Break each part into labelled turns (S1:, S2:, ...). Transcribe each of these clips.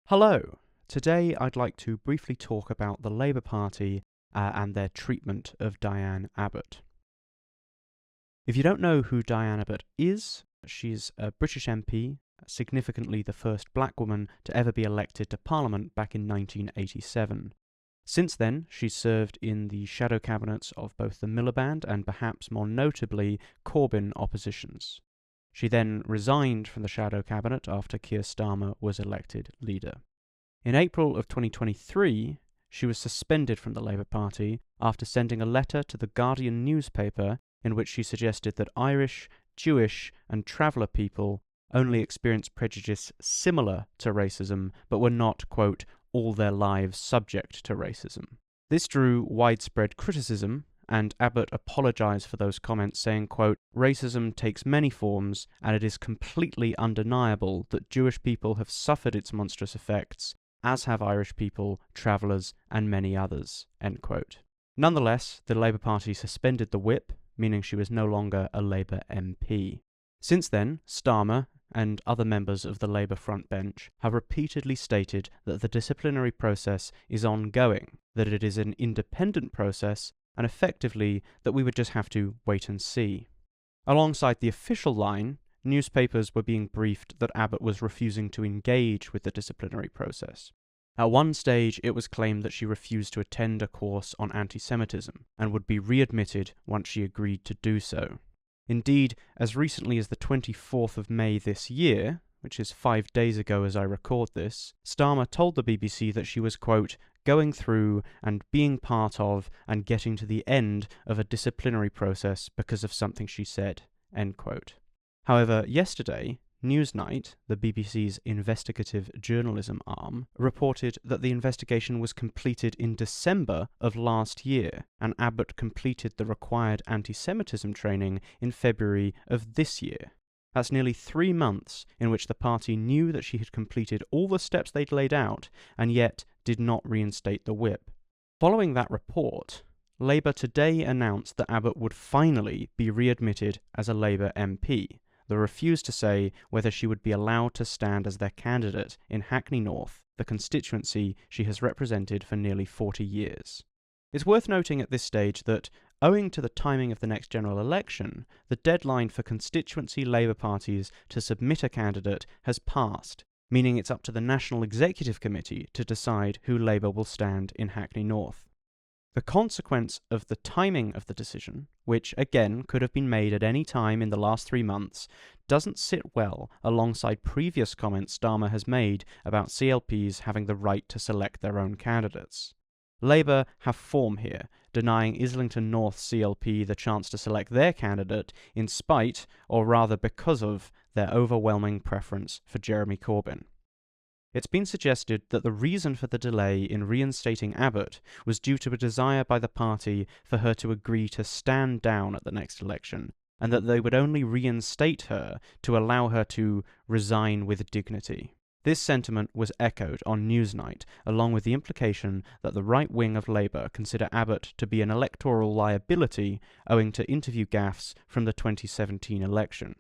S1: Hello. Today I'd like to briefly talk about the Labour Party and their treatment of Diane Abbott. If you don't know who Diane Abbott is, she's a British MP, significantly the first black woman to ever be elected to Parliament back in 1987. Since then, she's served in the shadow cabinets of both the Miliband and perhaps more notably Corbyn oppositions. She then resigned from the shadow cabinet after Keir Starmer was elected leader. In April of 2023, she was suspended from the Labour Party after sending a letter to the Guardian newspaper in which she suggested that Irish, Jewish and traveller people only experienced prejudice similar to racism, but were not, quote, all their lives subject to racism. This drew widespread criticism, and Abbott apologised for those comments, saying, quote, racism takes many forms, and it is completely undeniable that Jewish people have suffered its monstrous effects, as have Irish people, travellers, and many others, end quote. Nonetheless, the Labour Party suspended the whip, meaning she was no longer a Labour MP. Since then, Starmer and other members of the Labour front bench have repeatedly stated that the disciplinary process is ongoing, that it is an independent process, and effectively that we would just have to wait and see. Alongside the official line, newspapers were being briefed that Abbott was refusing to engage with the disciplinary process. At one stage, it was claimed that she refused to attend a course on anti-Semitism and would be readmitted once she agreed to do so. Indeed, as recently as the 24th of May this year, which is 5 days ago as I record this, Starmer told the BBC that she was, quote, going through and being part of and getting to the end of a disciplinary process because of something she said, end quote. However, yesterday, Newsnight, the BBC's investigative journalism arm, reported that the investigation was completed in December of last year, and Abbott completed the required anti-Semitism training in February of this year. That's nearly 3 months in which the party knew that she had completed all the steps they'd laid out, and yet did not reinstate the whip. Following that report, Labour today announced that Abbott would finally be readmitted as a Labour MP. They refused to say whether she would be allowed to stand as their candidate in Hackney North, the constituency she has represented for nearly 40 years. It's worth noting at this stage that, owing to the timing of the next general election, the deadline for constituency Labour parties to submit a candidate has passed, meaning it's up to the National Executive Committee to decide who Labour will stand in Hackney North. The consequence of the timing of the decision, which again could have been made at any time in the last 3 months, doesn't sit well alongside previous comments Starmer has made about CLPs having the right to select their own candidates. Labour have form here, denying Islington North CLP the chance to select their candidate in spite, or rather because of, their overwhelming preference for Jeremy Corbyn. It's been suggested that the reason for the delay in reinstating Abbott was due to a desire by the party for her to agree to stand down at the next election, and that they would only reinstate her to allow her to resign with dignity. This sentiment was echoed on Newsnight, along with the implication that the right wing of Labour consider Abbott to be an electoral liability owing to interview gaffes from the 2017 election.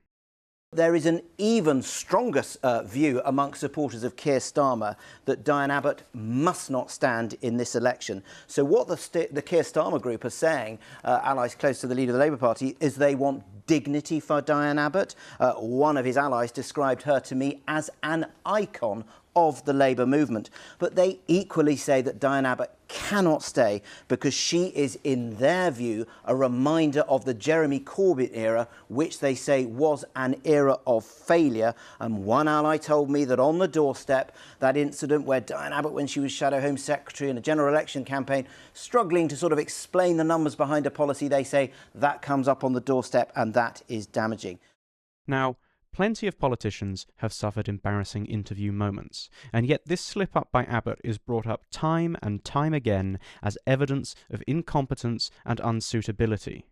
S2: There is an even stronger view amongst supporters of Keir Starmer that Diane Abbott must not stand in this election. So what the Keir Starmer group are saying, allies close to the leader of the Labour Party, is they want dignity for Diane Abbott. One of his allies described her to me as an icon of the Labour movement. But they equally say that Diane Abbott cannot stay because she is, in their view, a reminder of the Jeremy Corbyn era, which they say was an era of failure. And one ally told me that on the doorstep, that incident where Diane Abbott, when she was Shadow Home Secretary in a general election campaign, struggling to sort of explain the numbers behind a policy, they say that comes up on the doorstep and that is damaging.
S1: Now, plenty of politicians have suffered embarrassing interview moments, and yet this slip-up by Abbott is brought up time and time again as evidence of incompetence and unsuitability.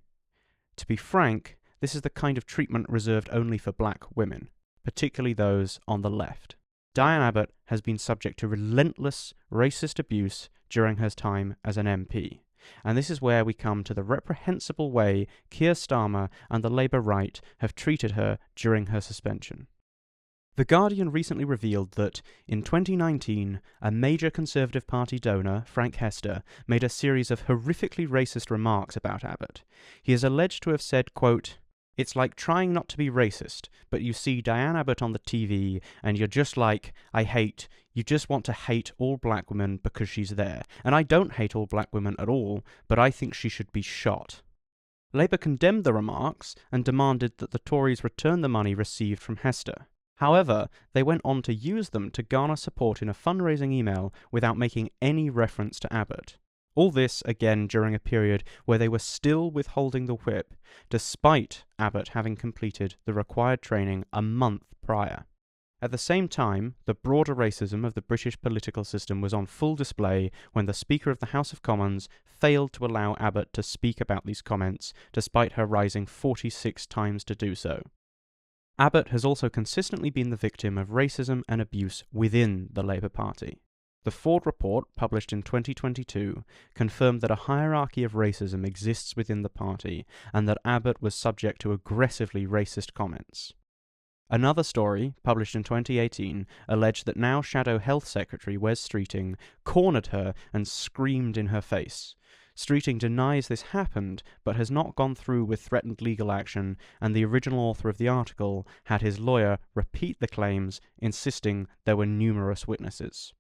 S1: To be frank, this is the kind of treatment reserved only for black women, particularly those on the left. Diane Abbott has been subject to relentless racist abuse during her time as an MP. And this is where we come to the reprehensible way Keir Starmer and the Labour right have treated her during her suspension. The Guardian recently revealed that, in 2019, a major Conservative Party donor, Frank Hester, made a series of horrifically racist remarks about Abbott. He is alleged to have said, quote, "It's like trying not to be racist, but you see Diane Abbott on the TV and you're just like, you just want to hate all black women because she's there. And I don't hate all black women at all, but I think she should be shot." Labour condemned the remarks and demanded that the Tories return the money received from Hester. However, they went on to use them to garner support in a fundraising email without making any reference to Abbott. All this, again, during a period where they were still withholding the whip, despite Abbott having completed the required training a month prior. At the same time, the broader racism of the British political system was on full display when the Speaker of the House of Commons failed to allow Abbott to speak about these comments, despite her rising 46 times to do so. Abbott has also consistently been the victim of racism and abuse within the Labour Party. The Ford report, published in 2022, confirmed that a hierarchy of racism exists within the party and that Abbott was subject to aggressively racist comments. Another story, published in 2018, alleged that now Shadow Health Secretary Wes Streeting cornered her and screamed in her face. Streeting denies this happened, but has not gone through with threatened legal action, and the original author of the article had his lawyer repeat the claims, insisting there were numerous witnesses.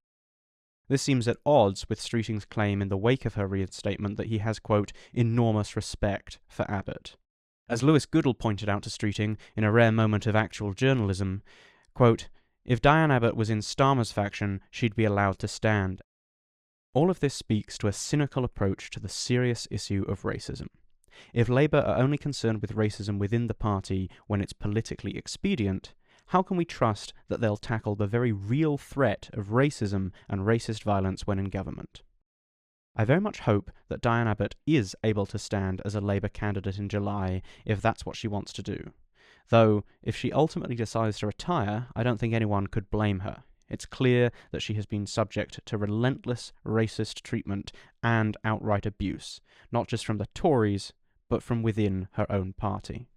S1: This seems at odds with Streeting's claim in the wake of her reinstatement that he has, quote, "enormous respect for Abbott." As Lewis Goodall pointed out to Streeting in a rare moment of actual journalism, quote, "If Diane Abbott was in Starmer's faction, she'd be allowed to stand." All of this speaks to a cynical approach to the serious issue of racism. If Labour are only concerned with racism within the party when it's politically expedient, how can we trust that they'll tackle the very real threat of racism and racist violence when in government? I very much hope that Diane Abbott is able to stand as a Labour candidate in July if that's what she wants to do. Though, if she ultimately decides to retire, I don't think anyone could blame her. It's clear that she has been subject to relentless racist treatment and outright abuse, not just from the Tories, but from within her own party.